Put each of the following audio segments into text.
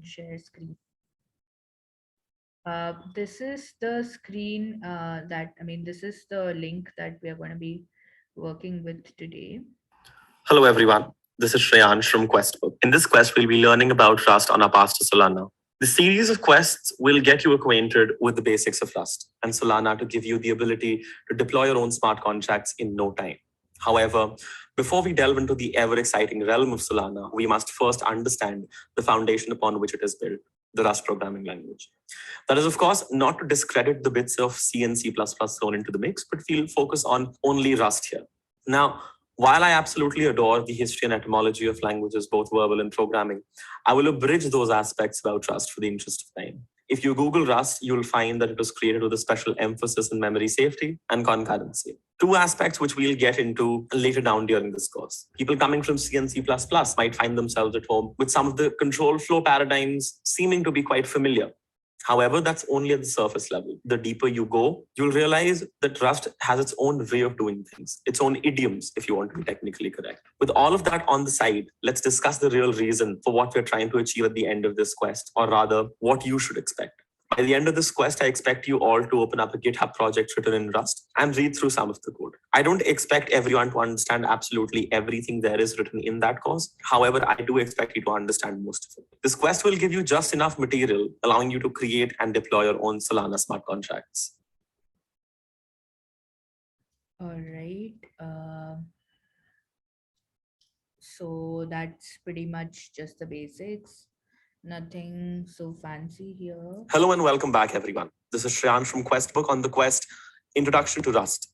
share screen. This is the screen this is the link that we are going to be working with today. Hello, everyone. This is Shreyansh from Questbook. In this quest, we'll be learning about Rust on our path to Solana. The series of quests will get you acquainted with the basics of Rust and Solana to give you the ability to deploy your own smart contracts in no time. However, before we delve into the ever exciting realm of Solana, we must first understand the foundation upon which it is built, the Rust programming language. That is, of course, not to discredit the bits of C and C++ thrown into the mix, but we'll focus on only Rust here. Now, while I absolutely adore the history and etymology of languages, both verbal and programming, I will abridge those aspects about Rust for the interest of time. If you Google Rust, you'll find that it was created with a special emphasis in memory safety and concurrency. Two aspects which we'll get into later down during this course. People coming from C and C++ might find themselves at home with some of the control flow paradigms seeming to be quite familiar. However, that's only at the surface level. The deeper you go, you'll realize that Rust has its own way of doing things, its own idioms, if you want to be technically correct. With all of that on the side, let's discuss the real reason for what we're trying to achieve at the end of this quest, or rather, what you should expect. By the end of this quest, I expect you all to open up a GitHub project written in Rust and read through some of the code. I don't expect everyone to understand absolutely everything there is written in that course. However, I do expect you to understand most of it. This quest will give you just enough material, allowing you to create and deploy your own Solana smart contracts. All right. So that's pretty much just the basics. Nothing so fancy here. Hello and welcome back, everyone. This is Shreyansh from Questbook on the quest Introduction to Rust.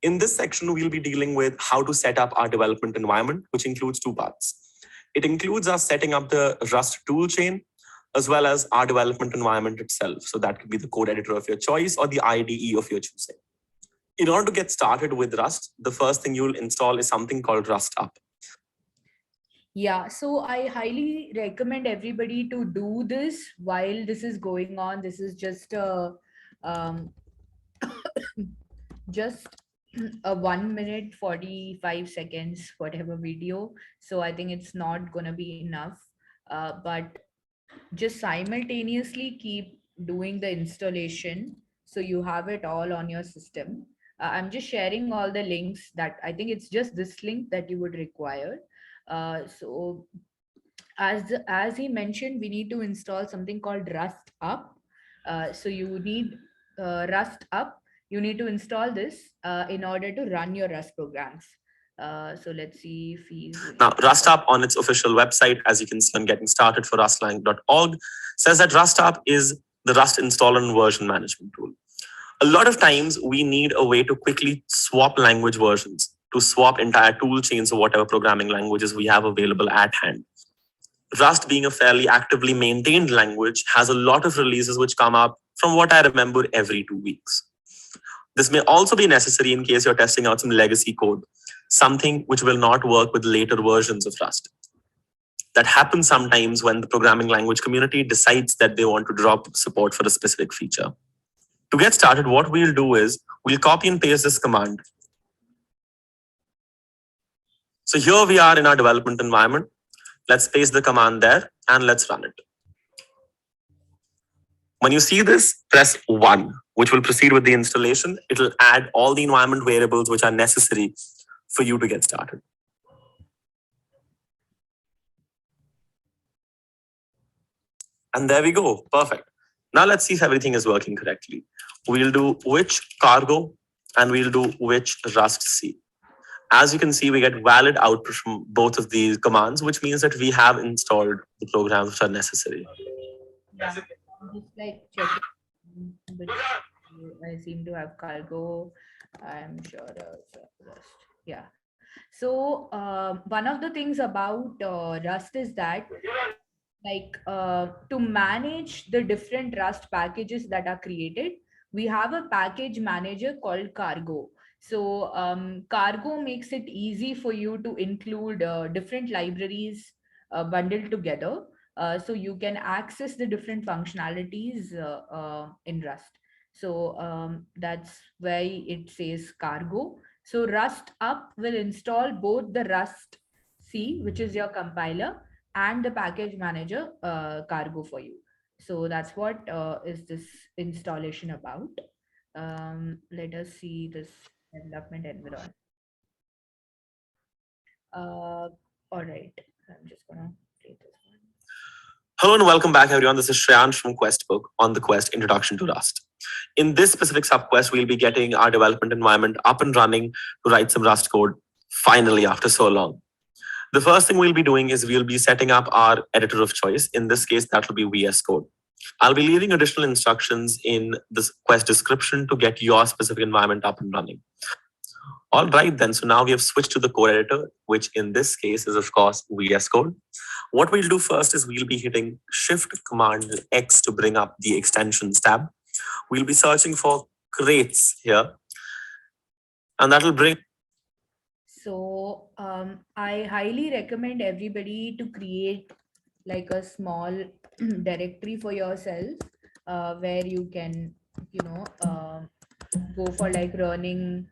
In this section, we'll be dealing with how to set up our development environment, which includes two parts. It includes us setting up the Rust toolchain, as well as our development environment itself. So that could be the code editor of your choice or the IDE of your choosing. In order to get started with Rust, the first thing you'll install is something called Rust Up. Yeah, so I highly recommend everybody to do this while this is going on. This is just a just a 1 minute 45 seconds whatever video. So I think it's not gonna be enough. But just simultaneously keep doing the installation so you have it all on your system. I'm just sharing all the links that I think it's just this link that you would require. So as he mentioned, we need to install something called Rust Up. So you need Rust Up. You need to install this in order to run your Rust programs. So let's see if he's now Rust Up on its official website, as you can see on getting started for rustlang.org, says that Rust Up is the Rust installer and version management tool. A lot of times we need a way to quickly swap language versions, to swap entire tool chains of whatever programming languages we have available at hand. Rust, being a fairly actively maintained language, has a lot of releases which come up, from what I remember, every 2 weeks. This may also be necessary in case you're testing out some legacy code, something which will not work with later versions of Rust. That happens sometimes when the programming language community decides that they want to drop support for a specific feature. To get started, what we'll do is we'll copy and paste this command. So here we are in our development environment. Let's paste the command there and let's run it. When you see this, press 1, which will proceed with the installation. It will add all the environment variables which are necessary for you to get started. And there we go. Perfect. Now let's see if everything is working correctly. We'll do which cargo and we'll do which Rust C. As you can see, we get valid output from both of these commands, which means that we have installed the programs which are necessary. Yeah, just like checking, but I seem to have cargo. I'm sure. Rust. Yeah. So one of the things about Rust is that to manage the different Rust packages that are created, we have a package manager called Cargo. So Cargo makes it easy for you to include different libraries bundled together. So you can access the different functionalities in Rust. So that's why it says Cargo. So Rust Up will install both the Rust C, which is your compiler, and the package manager cargo for you. So that's what is this installation about. Let us see this development environment. All right, I'm just gonna play this one. Hello and welcome back, everyone. This is Shreyansh from Questbook on the Quest Introduction to Rust. In this specific subquest, we'll be getting our development environment up and running to write some Rust code finally after so long. The first thing we'll be doing is we'll be setting up our editor of choice. In this case, that will be VS Code. I'll be leaving additional instructions in this quest description to get your specific environment up and running. All right, then. So now we have switched to the code editor, which in this case is, of course, VS Code. What we'll do first is we'll be hitting Shift Command X to bring up the extensions tab. We'll be searching for crates here, and that'll bring. So I highly recommend everybody to create like a small directory for yourself where you can, go for like running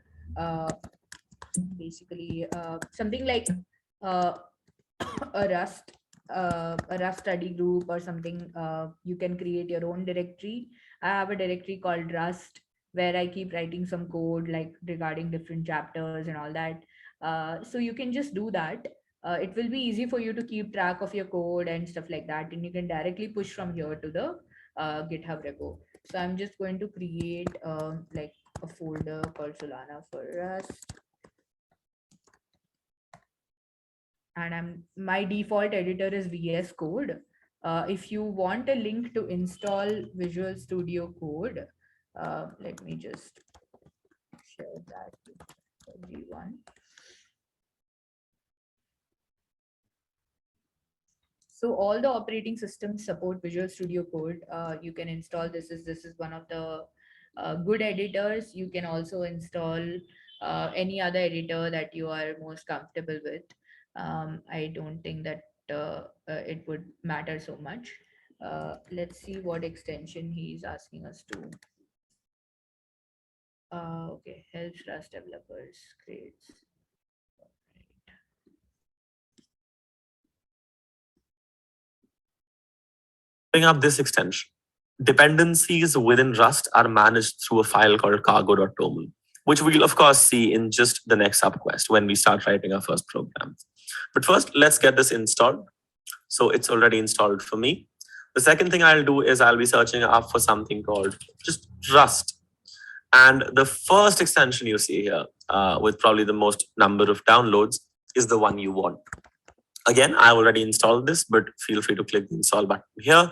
basically something like uh, a Rust study group or something. You can create your own directory. I have a directory called Rust where I keep writing some code like regarding different chapters and all that. So you can just do that. It will be easy for you to keep track of your code and stuff like that, and you can directly push from here to the GitHub repo. So I'm just going to create like a folder called Solana for Rust, and my default editor is VS Code. If you want a link to install Visual Studio Code, let me just share that with everyone. So all the operating systems support Visual Studio Code. You can install this. Is one of the good editors. You can also install any other editor that you are most comfortable with. I don't think that it would matter so much. Let's see what extension he's asking us to. Okay, helps Rust developers creates. Bring up this extension. Dependencies within Rust are managed through a file called cargo.toml, which we'll of course see in just the next subquest when we start writing our first program. But first, let's get this installed. So it's already installed for me. The second thing I'll do is I'll be searching up for something called just Rust. And the first extension you see here with probably the most number of downloads is the one you want. Again, I already installed this, but feel free to click the install button here,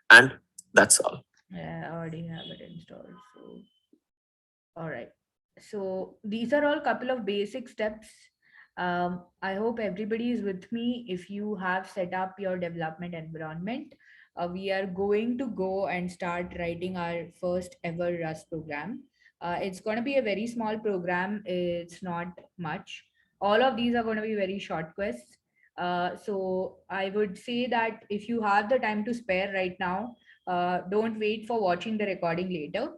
and that's all. Yeah, I already have it installed. So, all right. So these are all couple of basic steps. I hope everybody is with me. If you have set up your development environment, we are going to go and start writing our first ever Rust program. It's going to be a very small program. It's not much. All of these are going to be very short quests. So I would say that if you have the time to spare right now, don't wait for watching the recording later.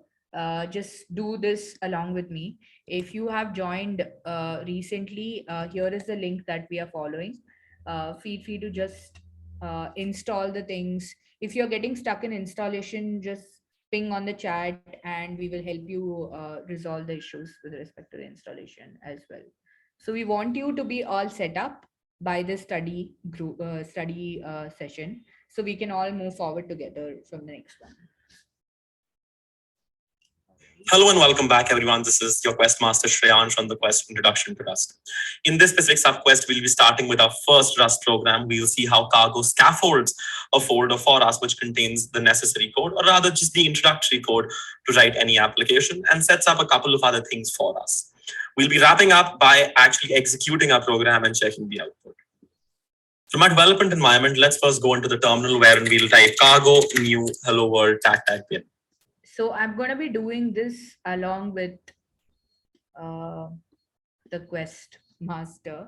Just do this along with me. If you have joined recently, here is the link that we are following. Feel free to just install the things. If you're getting stuck in installation, just ping on the chat and we will help you resolve the issues with respect to the installation as well. So we want you to be all set up by this study group study session, so we can all move forward together from the next one. Hello and welcome back, everyone. This is your quest master Shreyansh on the Quest Introduction to Rust. In this specific subquest, we'll be starting with our first Rust program. We'll see how Cargo scaffolds a folder for us, which contains the necessary code, or rather just the introductory code to write any application, and sets up a couple of other things for us. We'll be wrapping up by actually executing our program and checking the output. From our development environment, let's first go into the terminal wherein we'll type cargo new hello world tag bin. So I'm going to be doing this along with the quest master,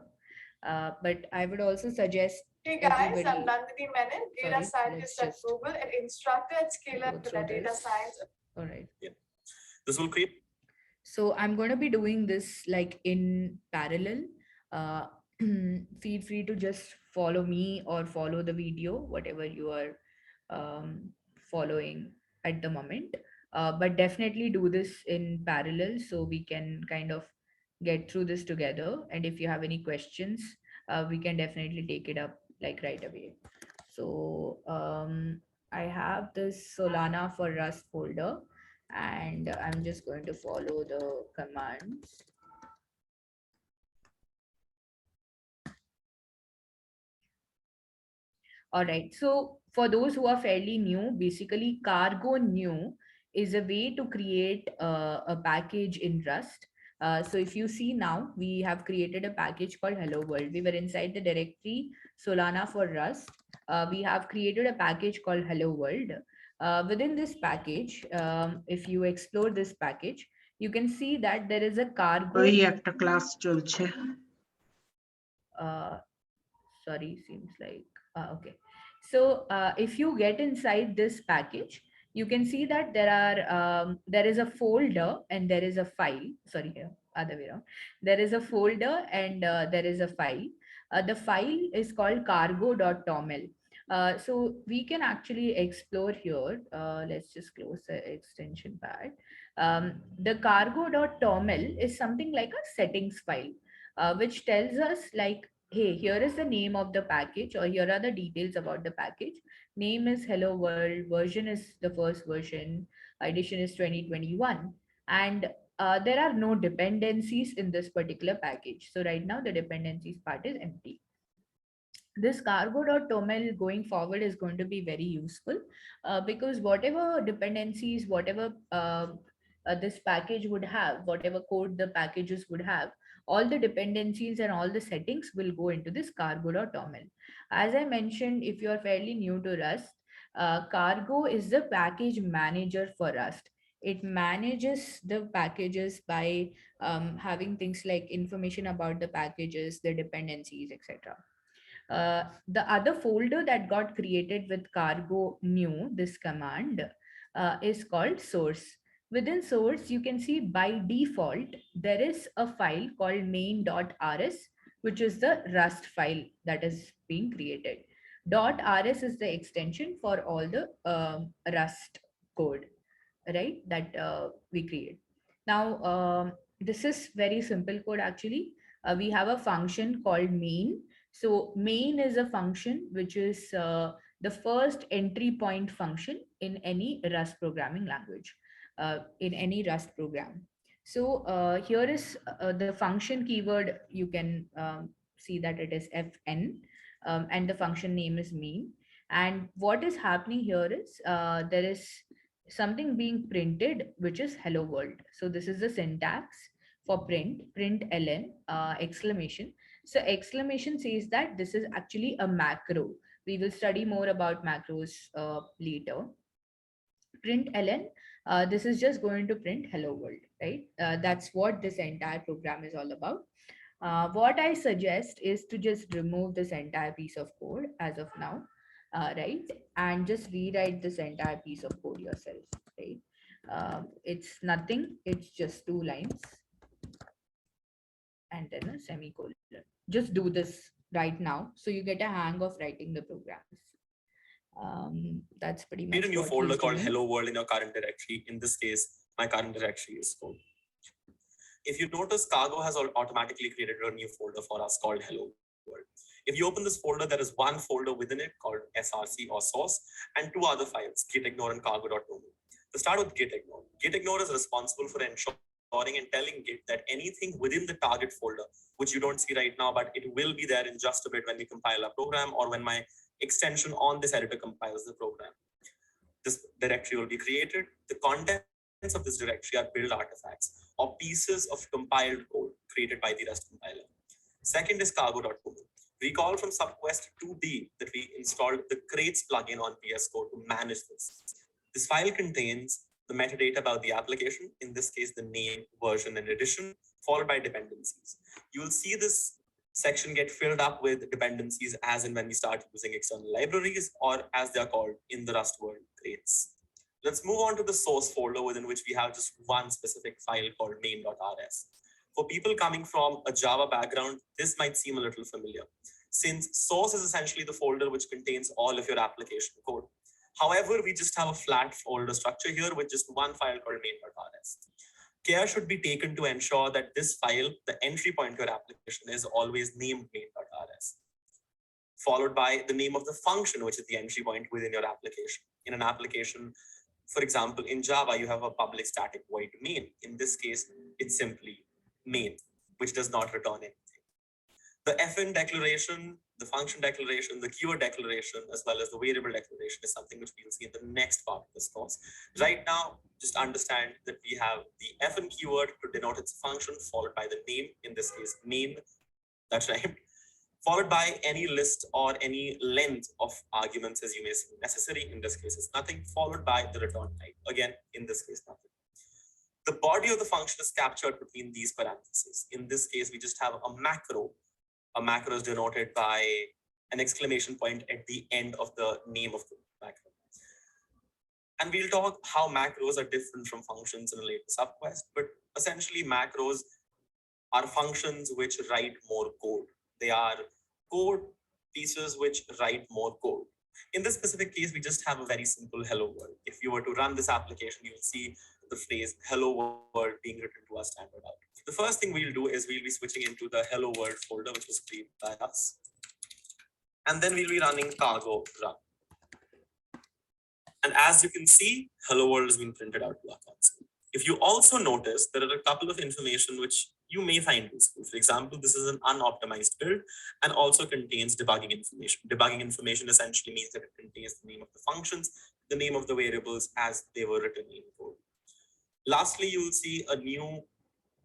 but I would also suggest. Hey guys, I'm Nandini Menon, data scientist at Google and instructor at Scale Up Data Science. All right. Yeah. This will create. So I'm going to be doing this like in parallel. feel free to just follow me or follow the video, whatever you are following at the moment. But definitely do this in parallel so we can kind of get through this together. And if you have any questions, we can definitely take it up like right away. So I have this Solana for Rust folder, and I'm just going to follow the commands. All right. So for those who are fairly new, basically cargo new is a way to create a package in Rust. So if you see now, we have created a package called Hello World. We were inside the directory Solana for Rust. We have created a package called Hello World. Within this package, if you explore this package, you can see that there is a cargo. ওই একটা class চলছে Sorry, seems like okay. So if you get inside this package, you can see that there is a folder and there is a file. Sorry, here, other way around. There is a folder and there is a file. The file is called cargo.toml. So we can actually explore here. Let's just close the extension pad. The cargo.toml is something like a settings file, which tells us like, hey, here is the name of the package, or here are the details about the package. Name is Hello World, version is the first version, edition is 2021, and there are no dependencies in this particular package. So right now the dependencies part is empty. This cargo.toml going forward is going to be very useful, because whatever dependencies, whatever this package would have, whatever code the packages would have, all the dependencies and all the settings will go into this cargo.toml. As I mentioned, if you are fairly new to Rust, cargo is the package manager for Rust. It manages the packages by having things like information about the packages, the dependencies, etc. The other folder that got created with cargo new, this command, is called source. Within source, you can see by default, there is a file called main.rs, which is the Rust file that is being created. .rs is the extension for all the Rust code, right, that we create. Now, this is very simple code actually. We have a function called main. So main is a function which is the first entry point function in any Rust programming language, in any Rust program. So here is the function keyword. You can see that it is fn, and the function name is main. And what is happening here is there is something being printed, which is hello world. So this is the syntax for print ln exclamation. So exclamation says that this is actually a macro. We will study more about macros later. Print ln, this is just going to print hello world, right? That's what this entire program is all about. What I suggest is to just remove this entire piece of code as of now, right? And just rewrite this entire piece of code yourself, right? It's nothing, it's just 2 lines and then a semicolon. Just do this right now so you get a hang of writing the programs. That's pretty much. Create a new folder called Hello World in your current directory. In this case, my current directory is code. If you notice, Cargo has automatically created a new folder for us called Hello World. If you open this folder, there is one folder within it called src or source, and 2 other files, gitignore and cargo.toml. To start with gitignore. Gitignore is responsible for ensuring and telling Git that anything within the target folder, which you don't see right now, but it will be there in just a bit when we compile our program or when my extension on this editor compiles the program. This directory will be created. The contents of this directory are build artifacts or pieces of compiled code created by the Rust compiler. Second is cargo.toml. Recall from subquest 2D that we installed the crates plugin on VS Code to manage this. This file contains the metadata about the application, in this case, the name, version, and edition, followed by dependencies. You will see this section get filled up with dependencies as and when we start using external libraries, or as they are called in the Rust world, crates. Let's move on to the source folder within which we have just one specific file called main.rs. For people coming from a Java background, this might seem a little familiar, since source is essentially the folder which contains all of your application code. However, we just have a flat folder structure here with just one file called main.rs. Care should be taken to ensure that this file, the entry point to your application, is always named main.rs, followed by the name of the function, which is the entry point within your application. In an application, for example, in Java, you have a public static void main. In this case, it's simply main, which does not return anything. The FN declaration, the function declaration, the keyword declaration, as well as the variable declaration is something which we'll see in the next part of this course. Right now, just understand that we have the FN keyword to denote its function, followed by the name, in this case, main, that's right, followed by any list or any length of arguments as you may see necessary. In this case, it's nothing, followed by the return type. Again, in this case, nothing. The body of the function is captured between these parentheses. In this case, we just have a macro. A macro is denoted by an exclamation point at the end of the name of the macro. And we'll talk how macros are different from functions in a later subquest, but essentially macros are functions which write more code. They are code pieces which write more code. In this specific case, we just have a very simple hello world. If you were to run this application, you'll see the phrase hello world being written to our standard out. The first thing we'll do is we'll be switching into the hello world folder, which was created by us. And then we'll be running cargo run. And as you can see, hello world has been printed out to our console. If you also notice, there are a couple of information which you may find useful. For example, this is an unoptimized build and also contains debugging information. Debugging information essentially means that it contains the name of the functions, the name of the variables as they were written in code. Lastly, you'll see a new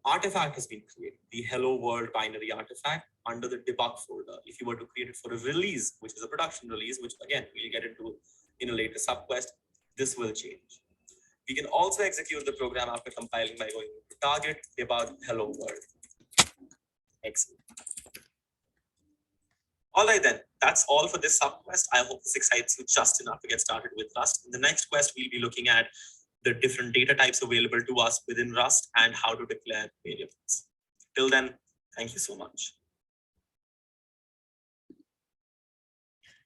artifact has been created, the hello world binary artifact under the debug folder. If you were to create it for a release, which is a production release, which again, we'll get into in a later subquest, this will change. We can also execute the program after compiling by going to target, debug, hello world. Excellent. All right then, that's all for this subquest. I hope this excites you just enough to get started with Rust. In the next quest, we'll be looking at the different data types available to us within Rust and how to declare variables. Till then, thank you so much.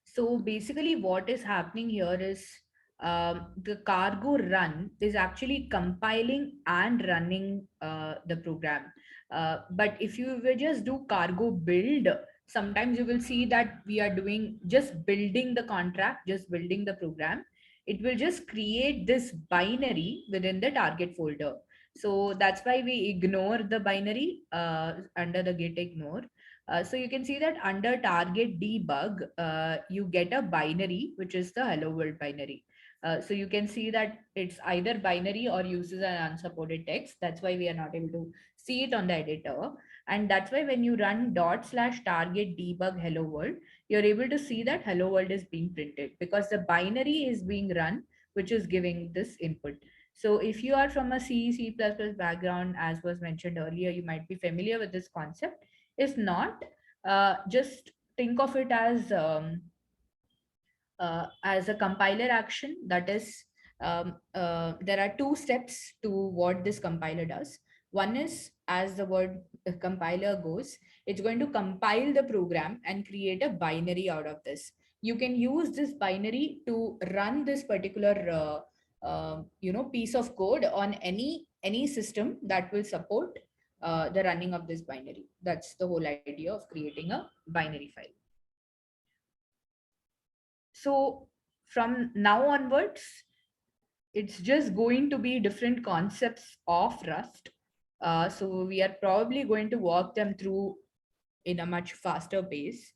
So basically what is happening here is the cargo run is actually compiling and running the program. But if you will just do cargo build, sometimes you will see that we are doing just building the contract, just building the program. It will just create this binary within the target folder. So that's why we ignore the binary under the git ignore. So you can see that under target debug, you get a binary, which is the hello world binary. So you can see that it's either binary or uses an unsupported text. That's why we are not able to see it on the editor. And that's why when you run /target debug hello world, you're able to see that hello world is being printed because the binary is being run, which is giving this input. So if you are from a C++ background, as was mentioned earlier, you might be familiar with this concept. If not, just think of it as a compiler action. That is, there are two steps to what this compiler does. One is, as the word compiler goes, it's going to compile the program and create a binary out of this. You can use this binary to run this particular piece of code on any system that will support the running of this binary. That's the whole idea of creating a binary file. So from now onwards, it's just going to be different concepts of Rust. So we are probably going to walk them through in a much faster pace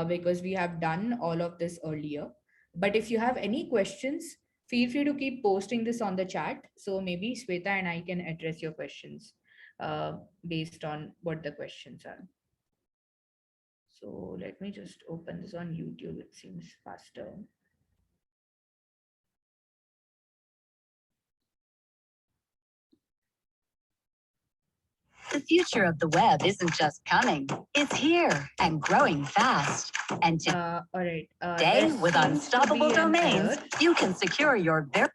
because we have done all of this earlier. But if you have any questions, feel free to keep posting this on the chat. So maybe Sweta and I can address your questions based on what the questions are. So let me just open this on YouTube. It seems faster. The future of the web isn't just coming, it's here and growing fast. And all right. today, with unstoppable domains, you can secure your very...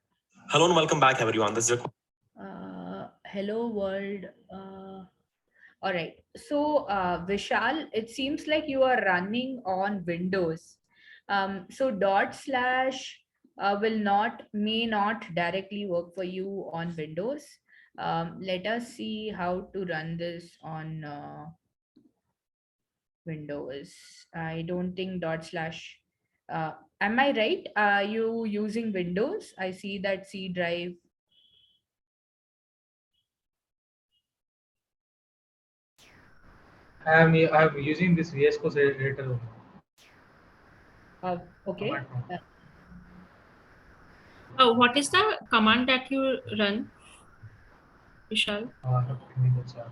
Hello and welcome back, everyone. This is your... hello world. All right. So, Vishal, it seems like you are running on Windows. So dot slash may not directly work for you on Windows. Let us see how to run this on Windows. I don't think dot slash. Am I right? Are you using Windows? I see that C drive. I'm using this VS Code editor Okay. command prompt. What is the command that you run, Vishal? Give me the chat.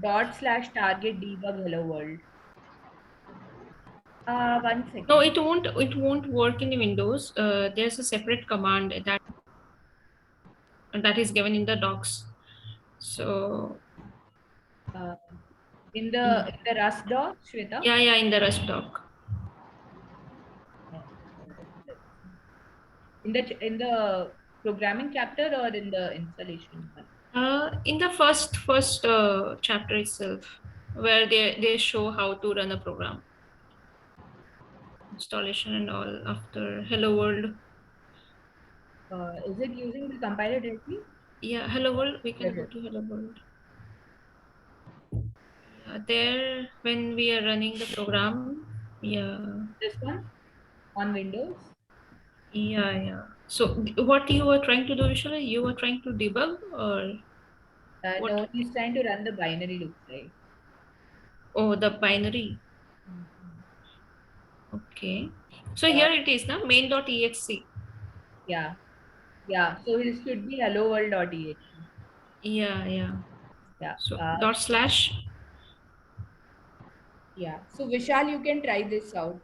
Dot slash target debug hello world. 1 second. No, it won't. It won't work in Windows. There's a separate command that is given in the docs. So Uh, in the Rust doc, Shweta? yeah, in the Rust doc. In the programming chapter or in the installation one? In the first chapter itself, where they show how to run a program, installation and all after hello world. Is it using the compiler directly? Yeah, hello world. We can Yes, go yes. to hello world. Yeah, there when we are running the program. Yeah. This one on Windows? Yeah. So what you were trying to do, Vishal? You were trying to debug or what? No, he's trying to run the binary looks like. Oh, the binary. Okay. So here it is now main.exe. Yeah. Yeah. So it should be hello world.exe. Yeah. Yeah. So dot slash. Yeah. So Vishal, you can try this out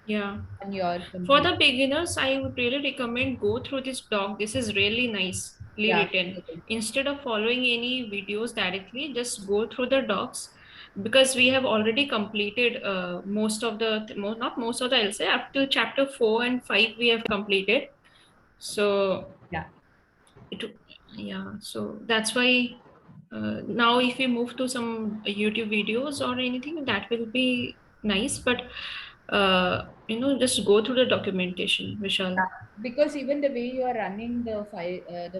Yeah. on your For computer. the beginners, I would really recommend go through this doc. This is really nicely Yeah. written. Instead of following any videos directly, just go through the docs because we have already completed most of the not most of the, I'll say up to chapter 4 and 5 we have completed. So Yeah. so that's why now if we move to some YouTube videos or anything, that will be nice. But just go through the documentation, Vishal. Because even the way you are running the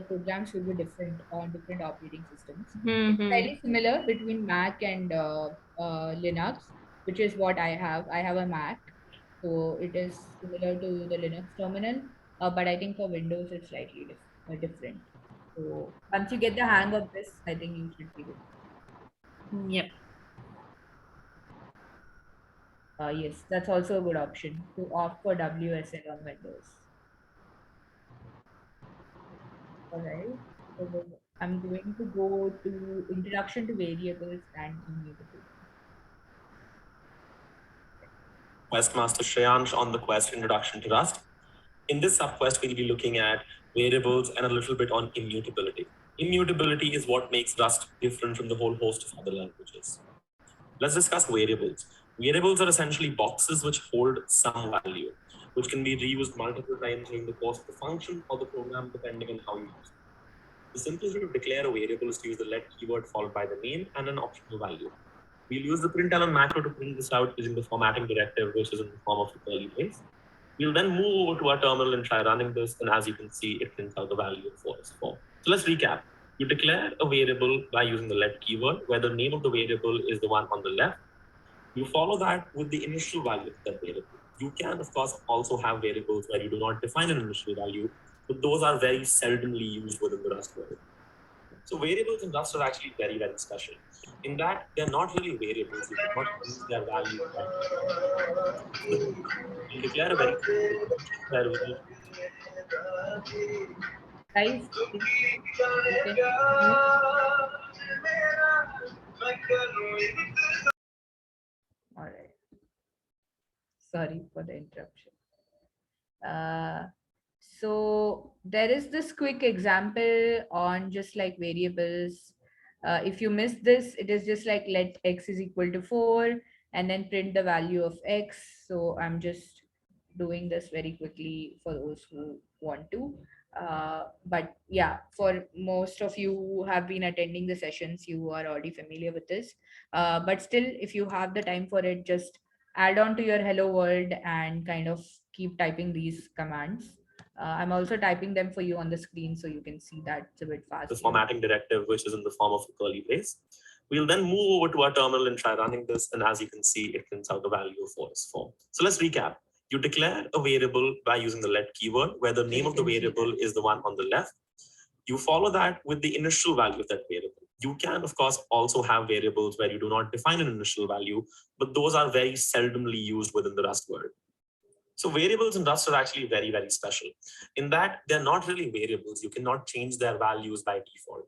programs will be different on different operating systems. It's Mm-hmm. very similar between Mac and Linux, which is what I have. I have a Mac, so it is similar to the Linux terminal, but I think for Windows it's slightly different. So once you get the hang of this, I think you should be good. Yep. Yes, that's also a good option to opt for WSL on Windows. All right. So I'm going to go to introduction to variables and immutable. Questmaster Shreyansh on the quest Introduction to Rust. In this subquest, we'll be looking at variables and a little bit on immutability. Immutability is what makes Rust different from the whole host of other languages. Let's discuss variables. Variables are essentially boxes which hold some value, which can be reused multiple times during the course of the function or the program, depending on how you use it. The simplest way to declare a variable is to use the let keyword followed by the name and an optional value. We'll use the println macro to print this out using the formatting directive, which is in the form of a curly brace. We'll then move over to our terminal and try running this, and as you can see, it prints out the value of 4 is 4. So let's recap. You declare a variable by using the let keyword, where the name of the variable is the one on the left. You follow that with the initial value of that variable. You can, of course, also have variables where you do not define an initial value, but those are very seldomly used within the Rust variable. So variables in Rust are actually very, very special. In that, they're not really variables. You cannot use their value. You declare a very variable. Guys, all right. Sorry for the interruption. So there is this quick example on just like variables. If you miss this, it is just like let x is equal to 4 and then print the value of x. So I'm just doing this very quickly for those who want to. But yeah, for most of you who have been attending the sessions, you are already familiar with this. But still, if you have the time for it, just add on to your hello world and kind of keep typing these commands. I'm also typing them for you on the screen so you can see that it's a bit fast. The formatting directive, which is in the form of a curly brace. We'll then move over to our terminal and try running this. And as you can see, it prints out the value of 4 is 4. So let's recap. You declare a variable by using the let keyword, where the name of the variable is the one on the left. You follow that with the initial value of that variable. You can, of course, also have variables where you do not define an initial value, but those are very seldomly used within the Rust world. So variables in Rust are actually very, very special in that they're not really variables. You cannot change their values by default.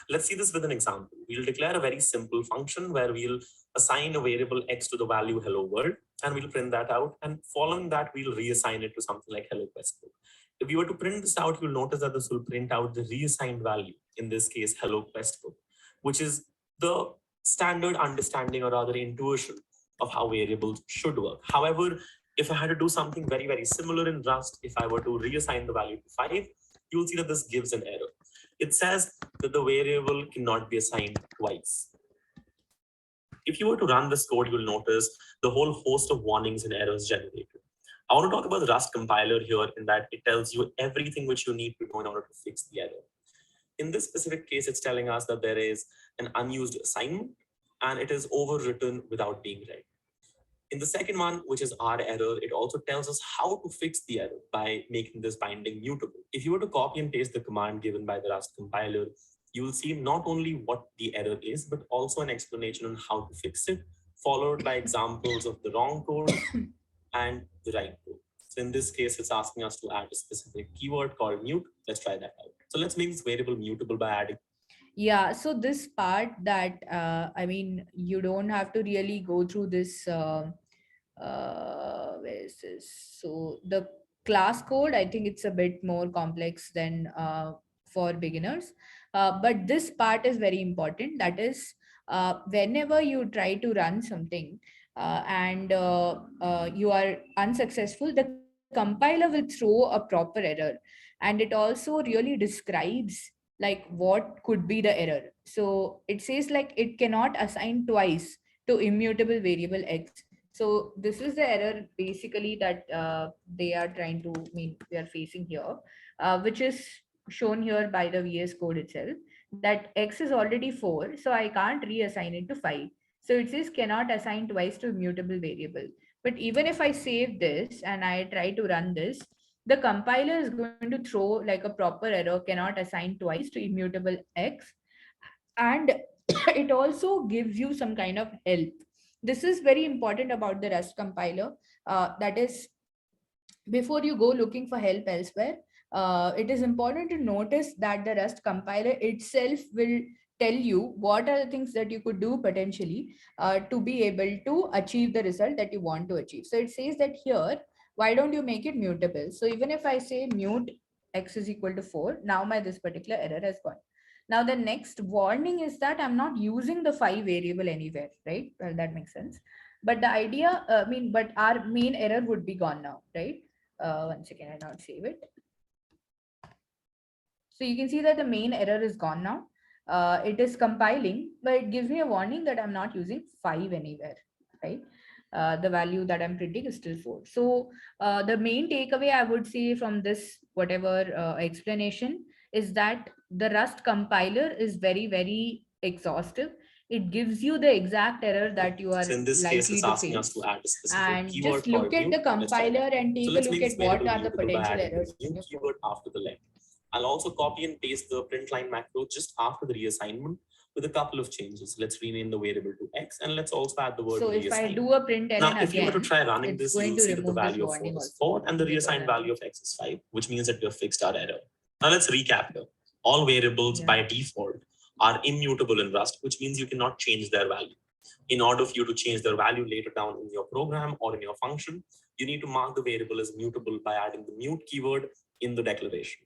Let's see this with an example. We'll declare a very simple function where we'll assign a variable x to the value hello world, and we'll print that out. And following that, we'll reassign it to something like hello quest book. If you were to print this out, you'll notice that this will print out the reassigned value, in this case, hello quest book, which is the standard understanding or rather intuition of how variables should work. However, if I had to do something very, very similar in Rust, if I were to reassign the value to 5, you'll see that this gives an error. It says that the variable cannot be assigned twice. If you were to run this code, you'll notice the whole host of warnings and errors generated. I want to talk about the Rust compiler here in that it tells you everything which you need to know in order to fix the error. In this specific case, it's telling us that there is an unused assignment and it is overwritten without being read. In the second one, which is our error, it also tells us how to fix the error by making this binding mutable. If you were to copy and paste the command given by the Rust compiler, you will see not only what the error is, but also an explanation on how to fix it, followed by examples of the wrong code and the right code. So in this case, it's asking us to add a specific keyword called mute. Let's try that out. So let's make this variable mutable by adding. Yeah, so this part that, I mean, you don't have to really go through this, where is this? So the class code, I think it's a bit more complex than for beginners. But this part is very important. That is, whenever you try to run something and you are unsuccessful, the compiler will throw a proper error. And it also really describes like what could be the error. So it says like it cannot assign twice to immutable variable x. So this is the error basically that they are trying to mean we are facing here, which is shown here by the VS code itself, that x is already 4, so I can't reassign it to 5. So it says cannot assign twice to immutable variable. But even if I save this and I try to run this, the compiler is going to throw like a proper error, cannot assign twice to immutable x. And it also gives you some kind of help. This is very important about the Rust compiler. That is, before you go looking for help elsewhere, it is important to notice that the Rust compiler itself will tell you what are the things that you could do potentially to be able to achieve the result that you want to achieve. So it says that here, why don't you make it mutable? So even if I say mute x is equal to 4, now my this particular error has gone. Now the next warning is that I'm not using the 5 variable anywhere, right? Well, that makes sense. But the idea, but our main error would be gone now, right? One second, I not save it. So you can see that the main error is gone now. It is compiling, but it gives me a warning that I'm not using 5 anywhere, right? The value that I'm printing is still 4. So the main takeaway I would say from this whatever explanation is that the Rust compiler is very, very exhaustive. It gives you the exact error that you are So in this likely case, it's to asking face. us to add a specific And keyword just look called at mute. the compiler and take So a let's look make at this what variable are the mutable by potential adding errors the in new your keyword code. after the let. I'll also copy and paste the print line macro just after the reassignment with a couple of changes. Let's rename the variable to x and let's also add the word So if I reassign. do a println Now, if you were to again, try running it's this, going you'll to see that the remove this value of 4 warning is also. 4 and the because reassigned I'm value of x is 5, which means that we have fixed our error. Now let's recap here. All variables by default are immutable in Rust, which means you cannot change their value. In order for you to change their value later down in your program or in your function, you need to mark the variable as mutable by adding the mute keyword in the declaration.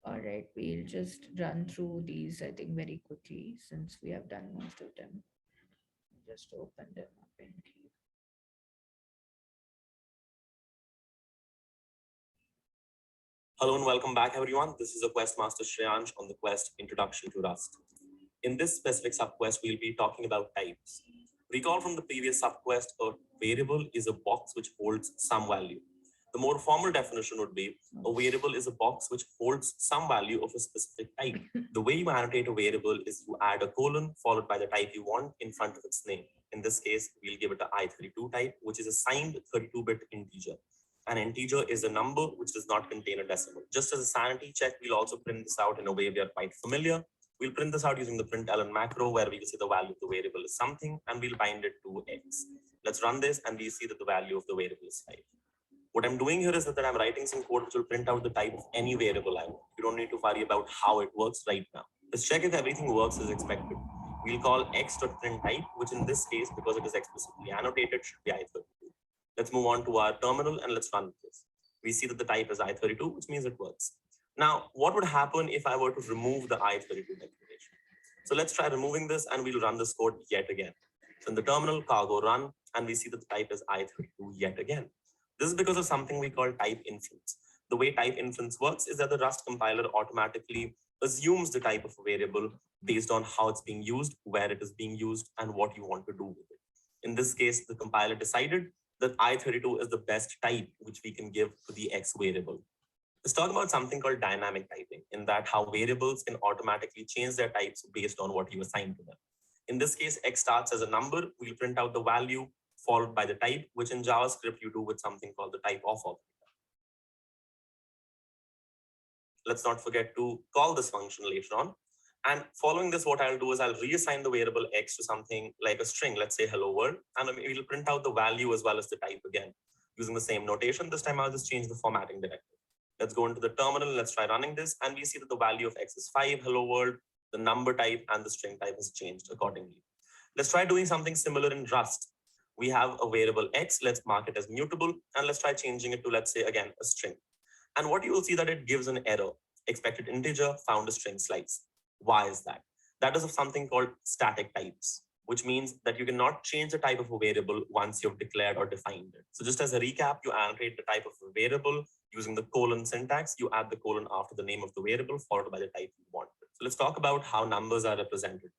All right, we'll just run through these, I think, very quickly since we have done most of them. Just open them up in here. Hello and welcome back, everyone. This is the Quest Master Shreyansh on the Quest Introduction to Rust. In this specific subquest, we'll be talking about types. Recall from the previous subquest, a variable is a box which holds some value. The more formal definition would be a variable is a box which holds some value of a specific type. The way you annotate a variable is you add a colon followed by the type you want in front of its name. In this case, we'll give it an i32 type, which is a signed 32-bit integer. An integer is a number which does not contain a decimal. Just as a sanity check, we'll also print this out in a way we are quite familiar. We'll print this out using the println macro, where we will say the value of the variable is something, and we'll bind it to x. Let's run this, and we see that the value of the variable is 5. What I'm doing here is that I'm writing some code which will print out the type of any variable I want. You don't need to worry about how it works right now. Let's check if everything works as expected. We'll call x.printType, which in this case, because it is explicitly annotated, should be i32. Let's move on to our terminal and let's run this. We see that the type is i32, which means it works. Now, what would happen if I were to remove the i32 declaration? So let's try removing this and we'll run this code yet again. So in the terminal, cargo run, and we see that the type is i32 yet again. This is because of something we call type inference. The way type inference works is that the Rust compiler automatically assumes the type of a variable based on how it's being used, where it is being used, and what you want to do with it. In this case, the compiler decided that i32 is the best type which we can give to the x variable. Let's talk about something called dynamic typing, in that how variables can automatically change their types based on what you assign to them. In this case, x starts as a number. We'll print out the value followed by the type, which in JavaScript you do with something called the type of operator. Let's not forget to call this function later on. And following this, what I'll do is I'll reassign the variable x to something like a string, let's say hello world, and we'll print out the value as well as the type again, using the same notation. This time I'll just change the formatting directive. Let's go into the terminal, let's try running this, and we see that the value of x is 5, hello world, the number type and the string type has changed accordingly. Let's try doing something similar in Rust. We have a variable x, let's mark it as mutable, and let's try changing it to, let's say, again, a string. And what you will see that it gives an error, expected integer, found a string slice. Why is that? That is of something called static types, which means that you cannot change the type of a variable once you've declared or defined it. So just as a recap, you annotate the type of a variable using the colon syntax. You add the colon after the name of the variable followed by the type you want. So let's talk about how numbers are represented.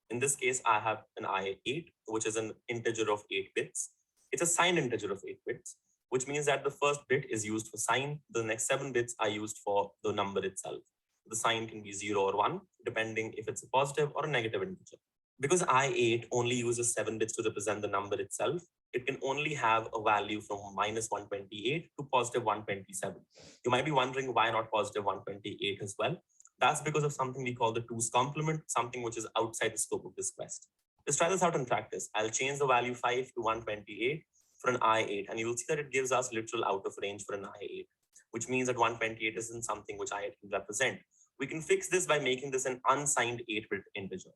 In this case, I have an i8, which is an integer of 8 bits. It's a signed integer of 8 bits, which means that the first bit is used for sign. The next 7 bits are used for the number itself. The sign can be 0 or 1, depending if it's a positive or a negative integer. Because i8 only uses 7 bits to represent the number itself, it can only have a value from -128 to +127. You might be wondering why not +128 as well. That's because of something we call the 2's complement, something which is outside the scope of this quest. Let's try this out in practice. I'll change the value 5 to 128 for an i8, and you'll see that it gives us literal out of range for an i8, which means that 128 isn't something which i8 can represent. We can fix this by making this an unsigned 8-bit integer.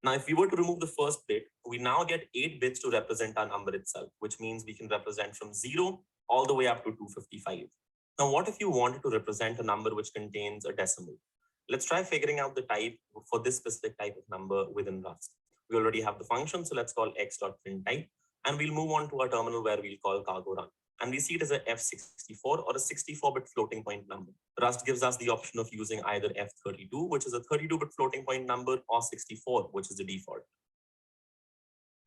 Now, if we were to remove the first bit, we now get 8 bits to represent our number itself, which means we can represent from 0 all the way up to 255. Now, what if you wanted to represent a number which contains a decimal? Let's try figuring out the type for this specific type of number within Rust. We already have the function, so let's call x.printType, and we'll move on to our terminal where we'll call cargo run. And we see it as a F64 or a 64-bit floating point number. Rust gives us the option of using either F32, which is a 32-bit floating point number, or 64, which is the default.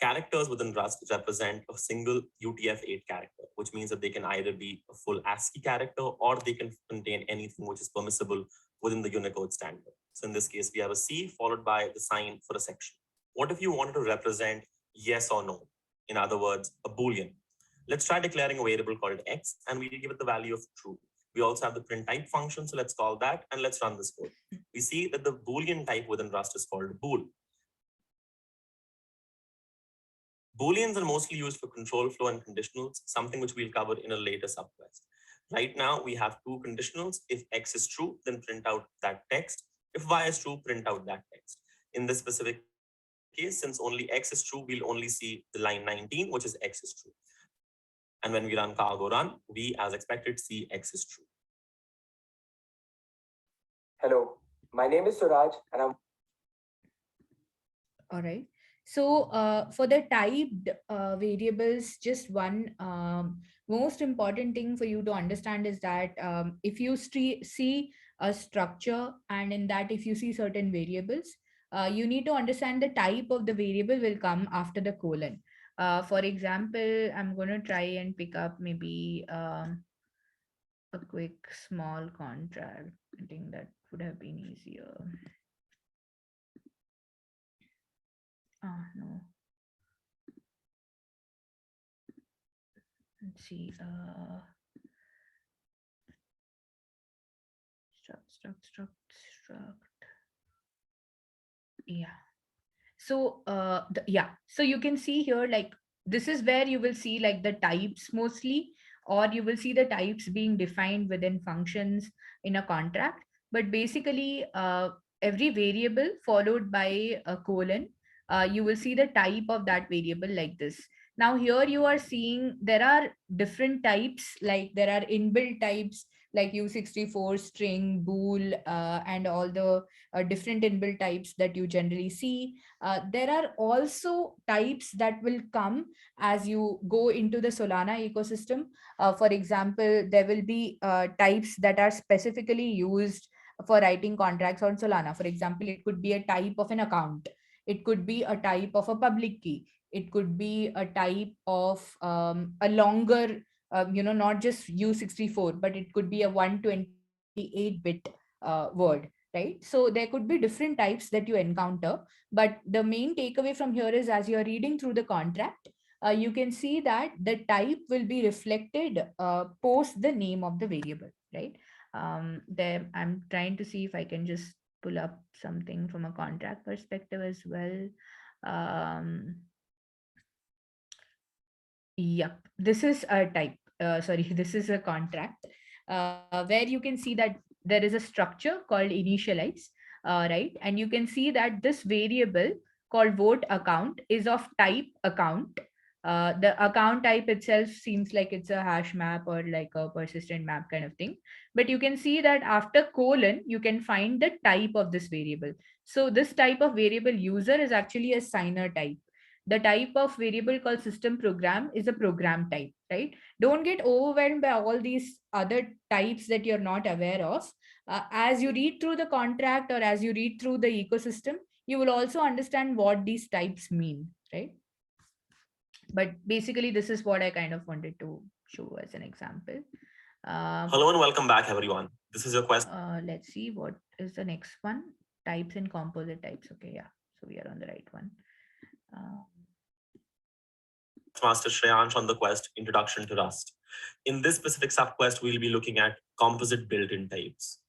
Characters within Rust represent a single UTF-8 character, which means that they can either be a full ASCII character or they can contain anything which is permissible within the Unicode standard. So in this case, we have a C followed by the sign for a section. What if you wanted to represent yes or no? In other words, a Boolean. Let's try declaring a variable called x, and we give it the value of true. We also have the print type function, so let's call that, and let's run this code. We see that the Boolean type within Rust is called bool. Booleans are mostly used for control flow and conditionals, something which we'll cover in a later subquest. Right now, we have 2 conditionals. If x is true, then print out that text. If y is true, print out that text. In this specific case, since only x is true, we'll only see the line 19, which is x is true. And when we run cargo run, we, as expected, see x is true. Hello, my name is Suraj, and I'm... All right. So for the typed variables, just one most important thing for you to understand is that if you see a structure, and in that if you see certain variables, you need to understand the type of the variable will come after the colon. For example, I'm going to try and pick up maybe a quick small contract. I think that would have been easier. No. Let's see. Struct. Yeah. So so you can see here, like, this is where you will see like the types mostly, or you will see the types being defined within functions in a contract. But basically, every variable followed by a colon, you will see the type of that variable like this. Now here you are seeing there are different types, like there are inbuilt types like U64, string, bool, and all the different inbuilt types that you generally see. There are also types that will come as you go into the Solana ecosystem. For example, there will be types that are specifically used for writing contracts on Solana. For example, it could be a type of an account. It could be a type of a public key. It could be a type of a longer, not just U64, but it could be a 128-bit word, right? So there could be different types that you encounter. But the main takeaway from here is, as you're reading through the contract, you can see that the type will be reflected post the name of the variable, right? There, I'm trying to see if I can just pull up something from a contract perspective as well. Yep, this is a type. Sorry, this is a contract where you can see that there is a structure called initialize, right? And you can see that this variable called vote account is of type account. The account type itself seems like it's a hash map or like a persistent map kind of thing. But you can see that after colon, you can find the type of this variable. So this type of variable user is actually a signer type. The type of variable called system program is a program type, right? Don't get overwhelmed by all these other types that you're not aware of. As you read through the contract, or as you read through the ecosystem, you will also understand what these types mean, right? But basically, this is what I kind of wanted to show as an example. Hello and welcome back, everyone. This is your question. Let's see what is the next one. Types and composite types. Okay, yeah. So we are on the right one. Master Shreyansh on the quest Introduction to Rust. In this specific subquest, we'll be looking at composite built-in types.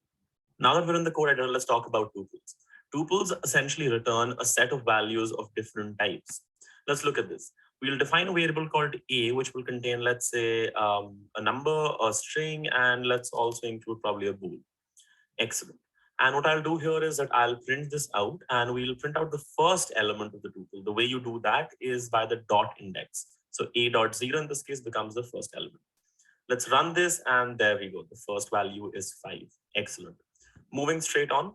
Now that we're in the code editor, let's talk about tuples. Tuples essentially return a set of values of different types. Let's look at this. We'll define a variable called A, which will contain, let's say, a number, a string, and let's also include probably a bool. Excellent. And what I'll do here is that I'll print this out, and we'll print out the first element of the tuple. The way you do that is by the dot index. So A.0 in this case becomes the first element. Let's run this, and there we go. The first value is 5. Excellent. Moving straight on.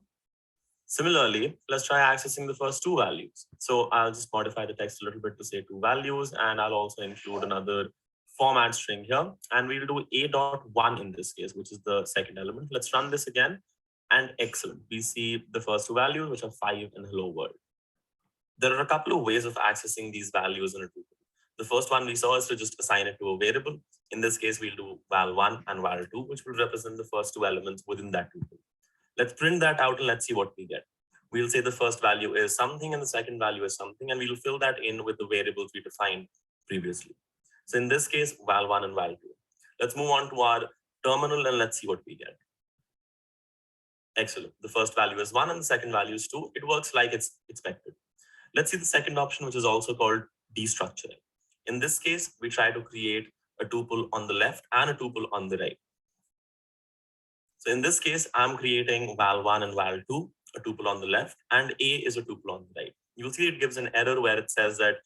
Similarly, let's try accessing the first 2 values. So I'll just modify the text a little bit to say 2 values, and I'll also include another format string here. And we'll do A.1 in this case, which is the second element. Let's run this again. And excellent. We see the first 2 values, which are 5 and hello world. There are a couple of ways of accessing these values in a tuple. The first one we saw is to just assign it to a variable. In this case, we'll do val1 and val2, which will represent the first 2 elements within that tuple. Let's print that out and let's see what we get. We'll say the first value is something and the second value is something, and we'll fill that in with the variables we defined previously. So in this case, val1 and val2. Let's move on to our terminal and let's see what we get. Excellent. The first value is 1 and the second value is 2. It works like it's expected. Let's see the second option, which is also called destructuring. In this case, we try to create a tuple on the left and a tuple on the right. So in this case, I'm creating val1 and val2, a tuple on the left, and A is a tuple on the right. You'll see it gives an error where it says that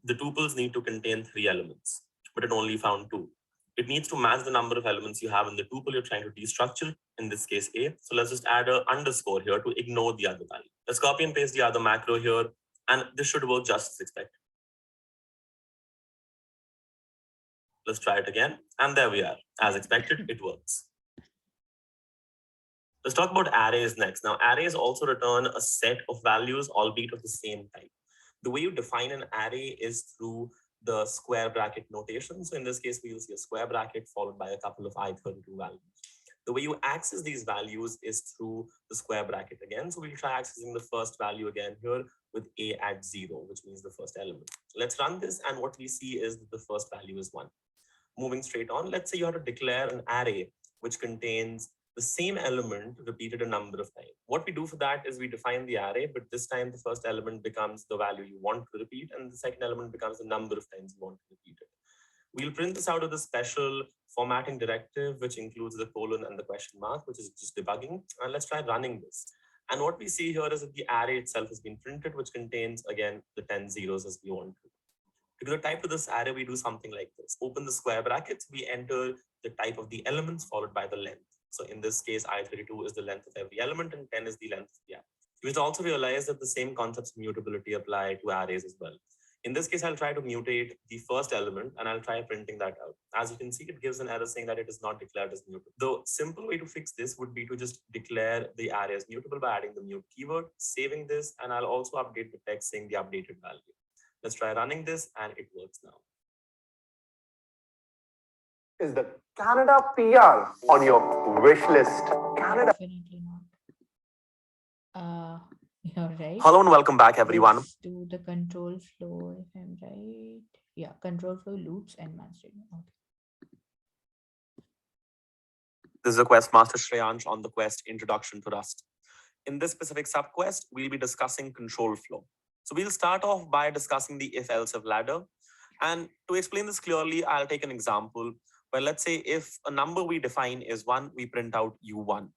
the tuples need to contain 3 elements, but it only found 2. It needs to match the number of elements you have in the tuple you're trying to destructure, in this case A. So let's just add an underscore here to ignore the other value. Let's copy and paste the other macro here, and this should work just as expected. Let's try it again. And there we are. As expected, it works. Let's talk about arrays next. Now, arrays also return a set of values, albeit of the same type. The way you define an array is through the square bracket notation. So in this case, we will see a square bracket followed by a couple of I32 values. The way you access these values is through the square bracket again. So we'll try accessing the first value again here with a at 0, which means the first element. Let's run this, and what we see is that the first value is 1. Moving straight on, let's say you have to declare an array which contains the same element repeated a number of times. What we do for that is we define the array, but this time the first element becomes the value you want to repeat, and the second element becomes the number of times you want to repeat it. We'll print this out of the special formatting directive, which includes the colon and the question mark, which is just debugging. And let's try running this. And what we see here is that the array itself has been printed, which contains, again, the 10 zeros as we want to. To give a type to this array, we do something like this. Open the square brackets, we enter the type of the elements followed by the length. So in this case, I32 is the length of every element and 10 is the length of the array. You must also realize that the same concepts of mutability apply to arrays as well. In this case, I'll try to mutate the first element and I'll try printing that out. As you can see, it gives an error saying that it is not declared as mutable. The simple way to fix this would be to just declare the array as mutable by adding the mute keyword, saving this, and I'll also update the text saying the updated value. Let's try running this, and it works now. Is the Canada PR on your wish list? Canada. Definitely not. You're right. Hello and welcome back, everyone. Let's do the control flow, if I'm right. Yeah, control flow, loops, and match statement. Okay. This is a quest master Shreyansh on the quest Introduction to Rust. In this specific subquest, we'll be discussing control flow. So we'll start off by discussing the if-else-if ladder. And to explain this clearly, I'll take an example where, let's say, if a number we define is 1, we print out u1.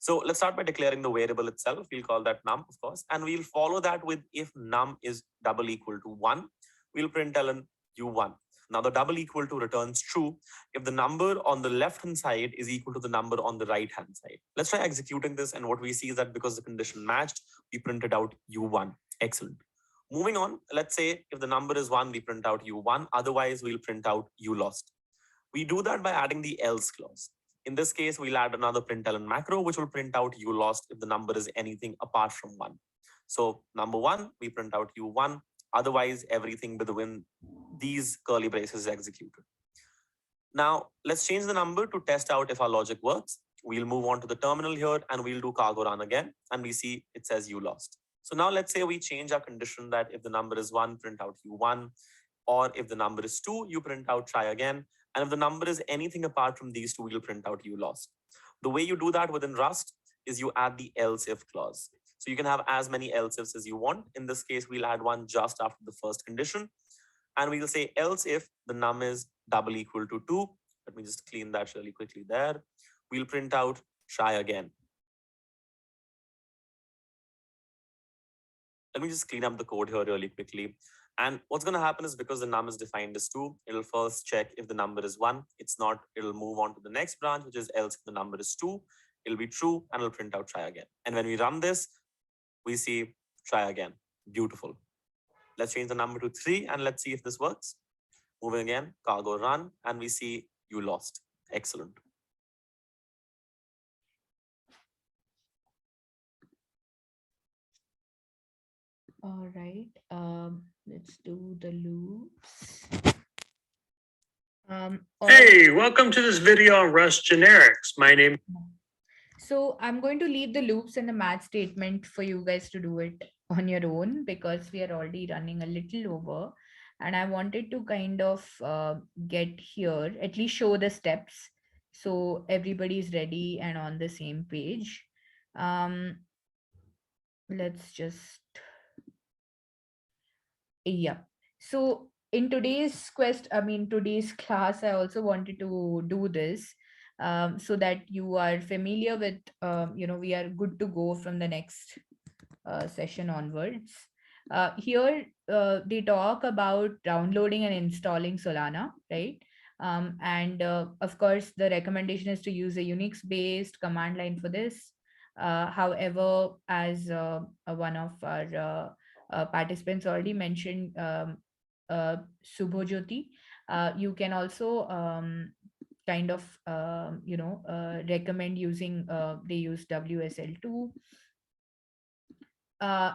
So let's start by declaring the variable itself. We'll call that num, of course, and we'll follow that with if num is double equal to 1, we'll print ln u1. Now the double equal to returns true if the number on the left-hand side is equal to the number on the right-hand side. Let's try executing this, and what we see is that because the condition matched, we printed out u1. Excellent. Moving on, let's say if the number is 1, we print out u1. Otherwise, we'll print out u lost. We do that by adding the else clause. In this case, we'll add another println macro, which will print out u lost if the number is anything apart from 1. So number 1, we print out u1. Otherwise, everything within these curly braces is executed. Now, let's change the number to test out if our logic works. We'll move on to the terminal here and we'll do cargo run again. And we see it says u lost. So now let's say we change our condition that if the number is 1, print out u1. Or if the number is 2, you print out try again. And if the number is anything apart from these two, we'll print out u lost. The way you do that within Rust is you add the else if clause. So you can have as many else ifs as you want. In this case, we'll add one just after the first condition. And we'll say else if the num is double equal to 2. Let me just clean that really quickly there. We'll print out try again. Let me just clean up the code here really quickly. And what's going to happen is because the num is defined as 2, it'll first check if the number is 1. It's not, it'll move on to the next branch, which is else if the number is 2. It'll be true and it'll print out try again. And when we run this, we see try again. Beautiful. Let's change the number to 3 and let's see if this works. Moving again, cargo run, and we see you lost. Excellent. All right. Let's do the loops. Hey, welcome to this video on Rust generics. My name. So I'm going to leave the loops and the match statement for you guys to do it on your own because we are already running a little over. And I wanted to kind of get here, at least show the steps. So everybody's ready and on the same page. Let's just, yeah. So in today's today's class, I also wanted to do this so that you are familiar with, we are good to go from the next session onwards. Here, they talk about downloading and installing Solana, right? Of course, the recommendation is to use a Unix-based command line for this. However, as one of our participants already mentioned, Subhojyoti, You can also kind of recommend using they use WSL2.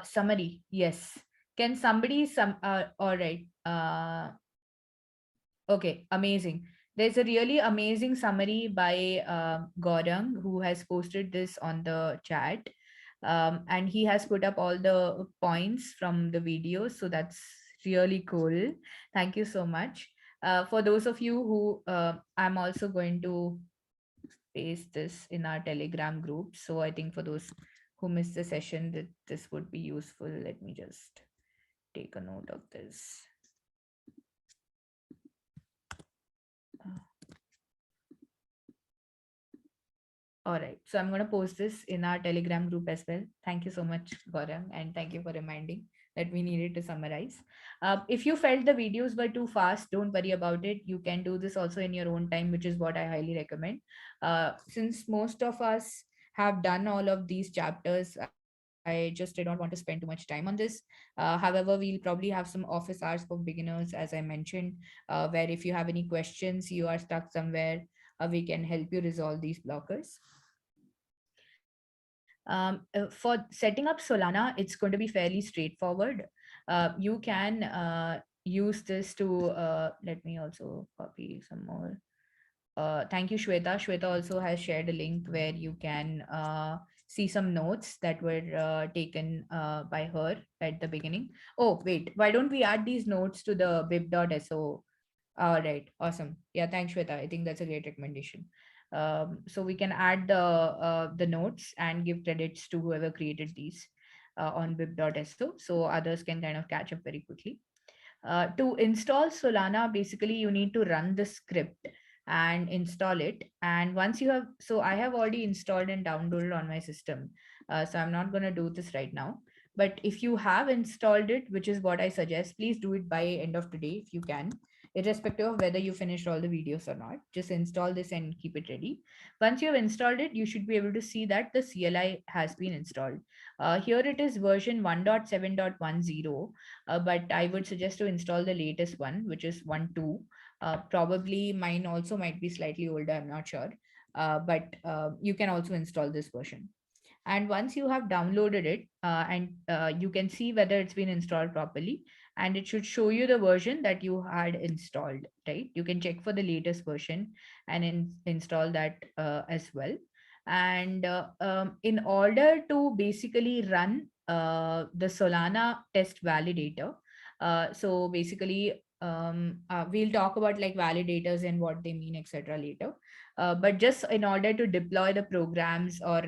Summary, yes. Can somebody all right. Okay, amazing. There's a really amazing summary by Gaurang, who has posted this on the chat. And he has put up all the points from the video. So that's really cool. Thank you so much. For those of you who I'm also going to paste this in our Telegram group. So I think for those who missed the session, that this would be useful. Let me just take a note of this. All right. So I'm going to post this in our Telegram group as well. Thank you so much, Gaurang, and thank you for reminding that we needed to summarize. If you felt the videos were too fast, don't worry about it. You can do this also in your own time, which is what I highly recommend. Since most of us have done all of these chapters, I just did not want to spend too much time on this. However, we'll probably have some office hours for beginners, as I mentioned, where if you have any questions, you are stuck somewhere, we can help you resolve these blockers. For setting up Solana, it's going to be fairly straightforward. You can use this to, let me also copy some more. Thank you, Shweta. Shweta also has shared a link where you can see some notes that were taken by her at the beginning. Oh, wait, why don't we add these notes to the bib.so? All right, awesome. Yeah, thanks, Shweta. I think that's a great recommendation. So we can add the notes and give credits to whoever created these on bib.so, so others can kind of catch up very quickly. To install Solana, basically you need to run the script and install it. And once you have, so I have already installed and downloaded on my system. So I'm not going to do this right now. But if you have installed it, which is what I suggest, please do it by end of today if you can, irrespective of whether you finished all the videos or not. Just install this and keep it ready. Once you have installed it, you should be able to see that the CLI has been installed. Here it is version 1.7.10, but I would suggest to install the latest one, which is 1.2. Probably mine also might be slightly older, I'm not sure. But you can also install this version. And once you have downloaded it, you can see whether it's been installed properly, and it should show you the version that you had installed, right? You can check for the latest version and install that as well. And in order to basically run the Solana test validator, so basically we'll talk about like validators and what they mean, etc. later. But just in order to deploy the programs or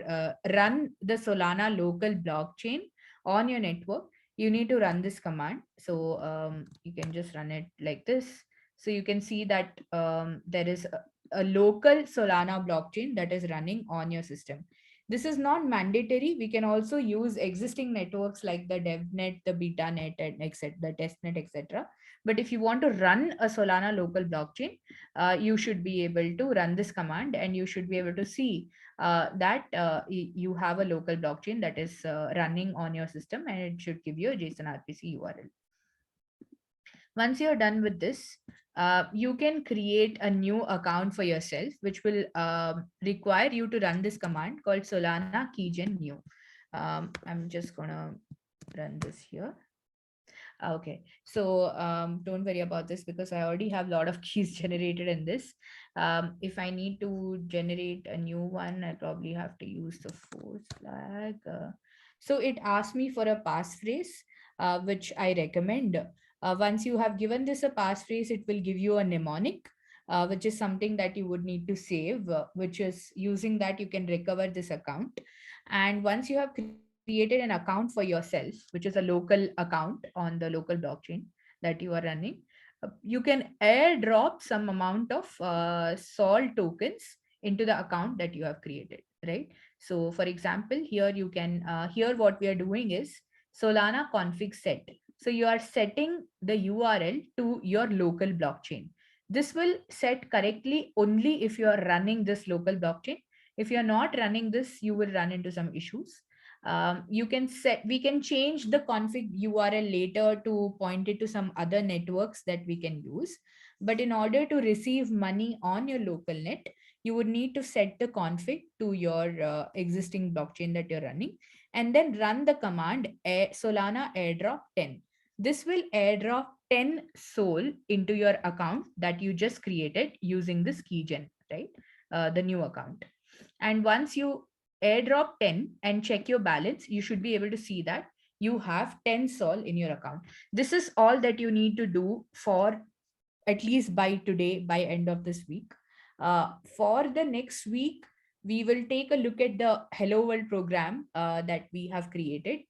run the Solana local blockchain on your network, you need to run this command. So you can just run it like this. So you can see that there is a local Solana blockchain that is running on your system. This is not mandatory. We can also use existing networks like the DevNet, the BetaNet, and etc., the testnet, etc. But if you want to run a Solana local blockchain, you should be able to run this command, and you should be able to see that you have a local blockchain that is running on your system, and it should give you a JSON RPC URL. Once you're done with this, you can create a new account for yourself, which will require you to run this command called Solana keygen new. I'm just gonna run this here. Okay, so don't worry about this because I already have a lot of keys generated in this. If I need to generate a new one, I probably have to use the force flag. So it asks me for a passphrase, which I recommend. Once you have given this a passphrase, it will give you a mnemonic, which is something that you would need to save, which is using that you can recover this account. And once you have created an account for yourself, which is a local account on the local blockchain that you are running, you can airdrop some amount of SOL tokens into the account that you have created, right? So for example, here you can, here what we are doing is Solana config set. So you are setting the URL to your local blockchain. This will set correctly only if you are running this local blockchain. If you're not running this, you will run into some issues. We can change the config URL later to point it to some other networks that we can use. But in order to receive money on your local net, you would need to set the config to your existing blockchain that you're running, and then run the command Solana airdrop 10. This will airdrop 10 Sol into your account that you just created using this keygen, right? The new account. And once you airdrop 10 and check your balance, you should be able to see that you have 10 Sol in your account. This is all that you need to do for at least by today, by end of this week. For the next week, we will take a look at the Hello World program that we have created.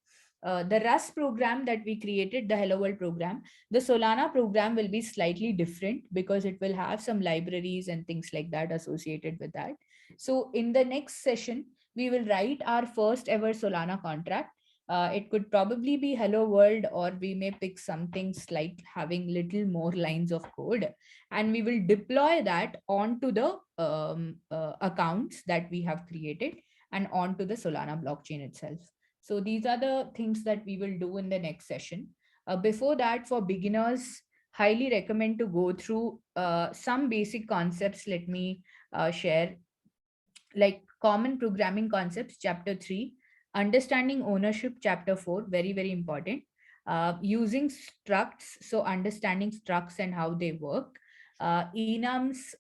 The Rust program that we created, the Hello World program, the Solana program will be slightly different because it will have some libraries and things like that associated with that. So in the next session, we will write our first ever Solana contract. It could probably be Hello World, or we may pick some things like having little more lines of code, and we will deploy that onto the accounts that we have created and onto the Solana blockchain itself. So these are the things that we will do in the next session. Before that, for beginners, highly recommend to go through some basic concepts. Let me share, like common programming concepts, chapter 3, understanding ownership, chapter 4, very, very important. Using structs, so understanding structs and how they work. Enums,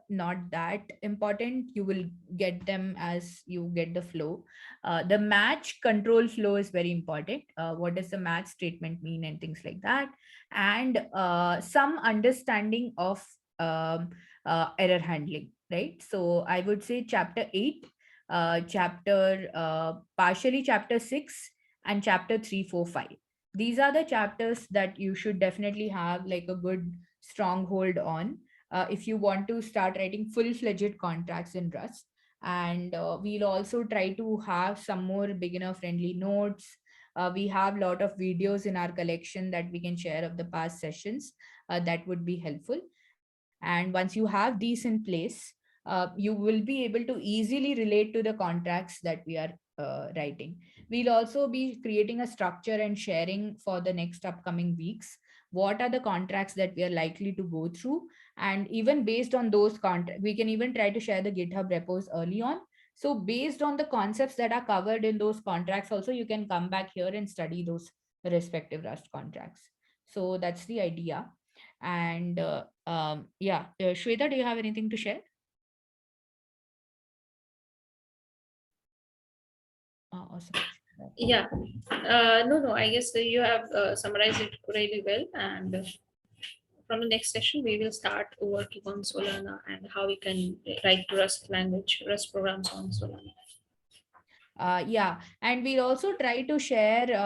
not that important. You will get them as you get the flow. The match control flow is very important. What does the match statement mean and things like that. And some understanding of error handling, right? So I would say chapter 8, partially chapter 6, and chapter 3, 4, 5. These are the chapters that you should definitely have like a good stronghold on if you want to start writing full-fledged contracts in Rust. And we'll also try to have some more beginner friendly notes. We have a lot of videos in our collection that we can share of the past sessions that would be helpful. And once you have these in place, you will be able to easily relate to the contracts that we are writing. We'll also be creating a structure and sharing for the next upcoming weeks what are the contracts that we are likely to go through. And even based on those contracts, we can even try to share the GitHub repos early on. So based on the concepts that are covered in those contracts, also you can come back here and study those respective Rust contracts. So that's the idea. And Shweta, do you have anything to share? Awesome. Yeah. No, I guess you have summarized it really well. And from the next session, we will start working on Solana and how we can write Rust language, Rust programs on Solana. And we'll also try to share